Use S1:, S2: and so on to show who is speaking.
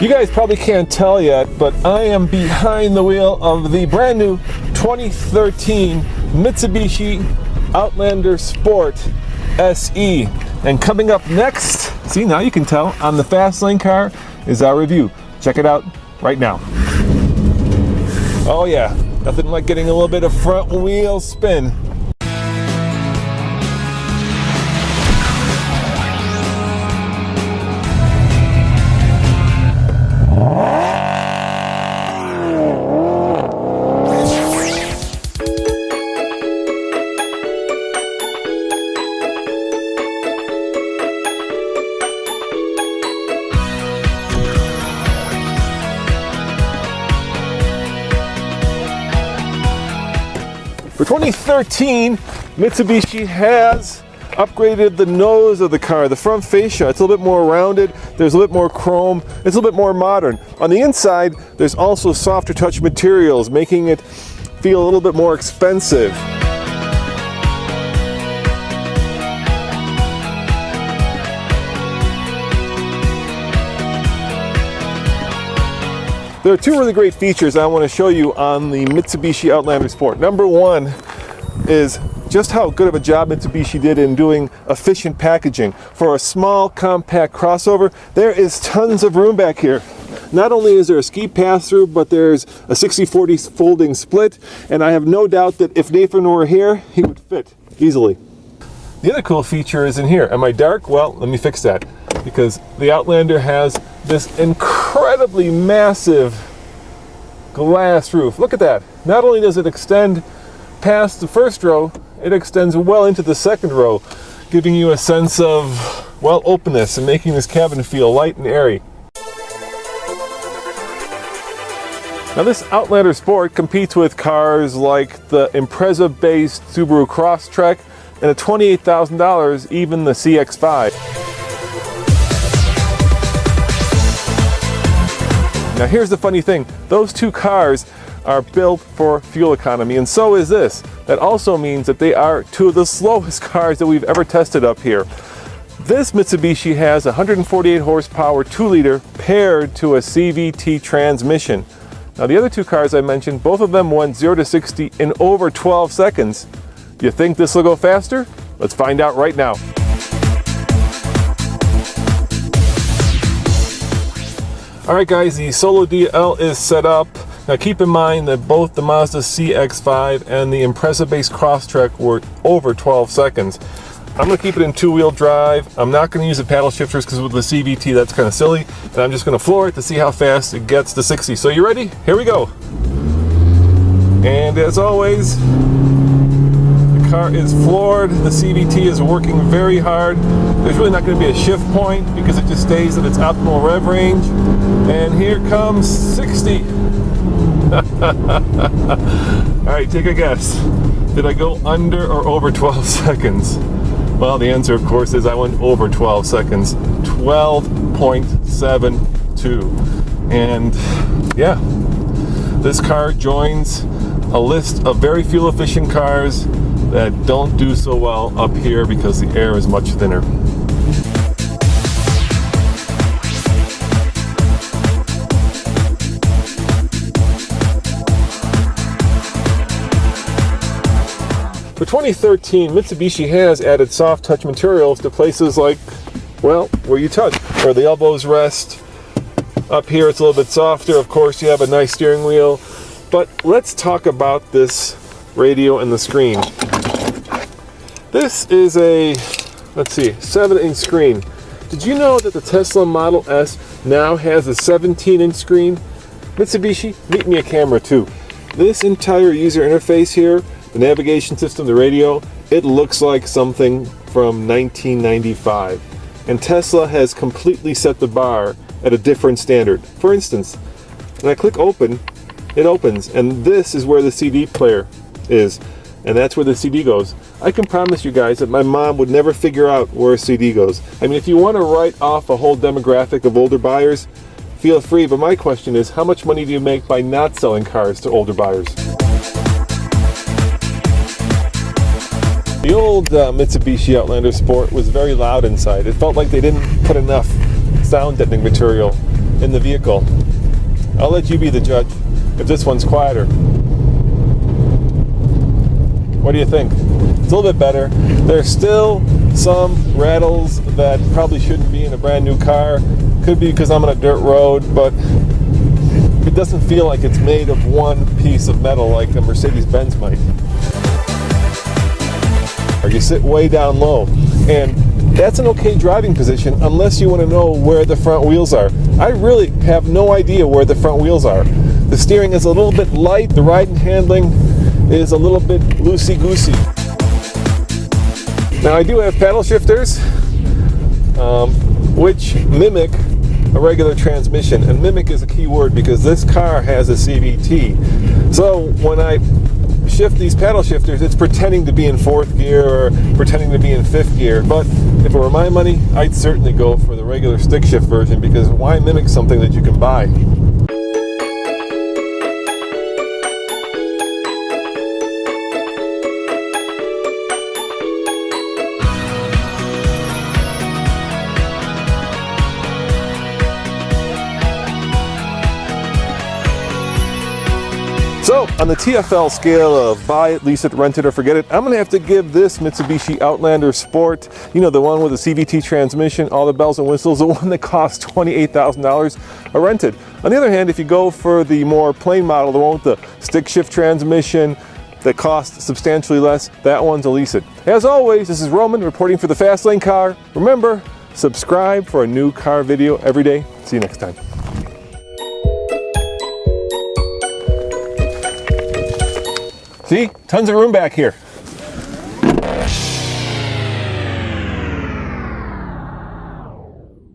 S1: You guys probably can't tell yet, but I am behind the wheel of the brand new 2013 Mitsubishi Outlander Sport SE. And coming up next, see, now you can tell, on the Fast Lane car is our review. Check it out right now. Oh yeah, nothing like getting a little bit of front wheel spin. For 2013, Mitsubishi has upgraded the nose of the car, the front fascia. It's a little bit more rounded, there's a little bit more chrome, it's a little bit more modern. On the inside, there's also softer touch materials, making it feel a little bit more expensive. There are two really great features I want to show you on the Mitsubishi Outlander Sport. Number one is just how good of a job Mitsubishi did in doing efficient packaging. For a small, compact crossover, there is tons of room back here. Not only is there a ski pass-through, but there's a 60/40 folding split, and I have no doubt that if Nathan were here, he would fit easily. The other cool feature is in here. Am I dark? Well, let me fix that, because the Outlander has this incredibly massive glass roof. Look at that. Not only does it extend past the first row, it extends well into the second row, giving you a sense of, well, openness and making this cabin feel light and airy. Now this Outlander Sport competes with cars like the Impreza-based Subaru Crosstrek and at $28,000, even the CX-5. Now here's the funny thing, those two cars are built for fuel economy, and so is this. That also means that they are two of the slowest cars that we've ever tested up here. This Mitsubishi has 148 horsepower 2-liter paired to a CVT transmission. Now the other two cars I mentioned, both of them went 0 to 60 in over 12 seconds. Do you think this will go faster? Let's find out right now. Alright guys, the Solo DL is set up. Now keep in mind that both the Mazda CX-5 and the Impreza-based Crosstrek were over 12 seconds. I'm going to keep it in two-wheel drive. I'm not going to use the paddle shifters because with the CVT that's kind of silly. And I'm just going to floor it to see how fast it gets to 60. So you ready? Here we go. And as always, the car is floored. The CVT is working very hard. There's really not going to be a shift point because it just stays at its optimal rev range. And here comes 60. Alright, take a guess. Did I go under or over 12 seconds? Well, the answer, of course, is I went over 12 seconds. 12.72. And yeah, this car joins a list of very fuel-efficient cars that don't do so well up here because the air is much thinner. For 2013, Mitsubishi has added soft touch materials to places like, well, where you touch, where the elbows rest. Up here it's a little bit softer. Of course, you have a nice steering wheel. But let's talk about this radio and the screen. This is a, let's see, 7-inch screen. Did you know that the Tesla Model S now has a 17-inch screen? Mitsubishi, meet me a camera too. This entire user interface here, the navigation system, the radio, it looks like something from 1995. And Tesla has completely set the bar at a different standard. For instance, when I click open, it opens, and this is where the CD player is. And that's where the CD goes. I can promise you guys that my mom would never figure out where a CD goes. I mean, if you want to write off a whole demographic of older buyers, feel free, but my question is, how much money do you make by not selling cars to older buyers? The old Mitsubishi Outlander Sport was very loud inside. It felt like they didn't put enough sound deadening material in the vehicle. I'll let you be the judge if this one's quieter. What do you think? It's a little bit better. There's still some rattles that probably shouldn't be in a brand new car. Could be because I'm on a dirt road, but it doesn't feel like it's made of one piece of metal like a Mercedes-Benz might. Or you sit way down low, and that's an okay driving position unless you want to know where the front wheels are. I really have no idea where the front wheels are. The steering is a little bit light, the ride and handling is a little bit loosey-goosey. Now I do have paddle shifters, which mimic a regular transmission, and mimic is a key word because this car has a CVT. So when I shift these paddle shifters, it's pretending to be in 4th gear or pretending to be in 5th gear. But if it were my money, I'd certainly go for the regular stick shift version, because why mimic something that you can buy? So, on the TFL scale of buy it, lease it, rent it, or forget it, I'm going to have to give this Mitsubishi Outlander Sport, you know, the one with the CVT transmission, all the bells and whistles, the one that costs $28,000, a rented. On the other hand, if you go for the more plain model, the one with the stick shift transmission that costs substantially less, that one's a lease it. As always, this is Roman reporting for the Fast Lane Car. Remember, subscribe for a new car video every day. See you next time. See, tons of room back here.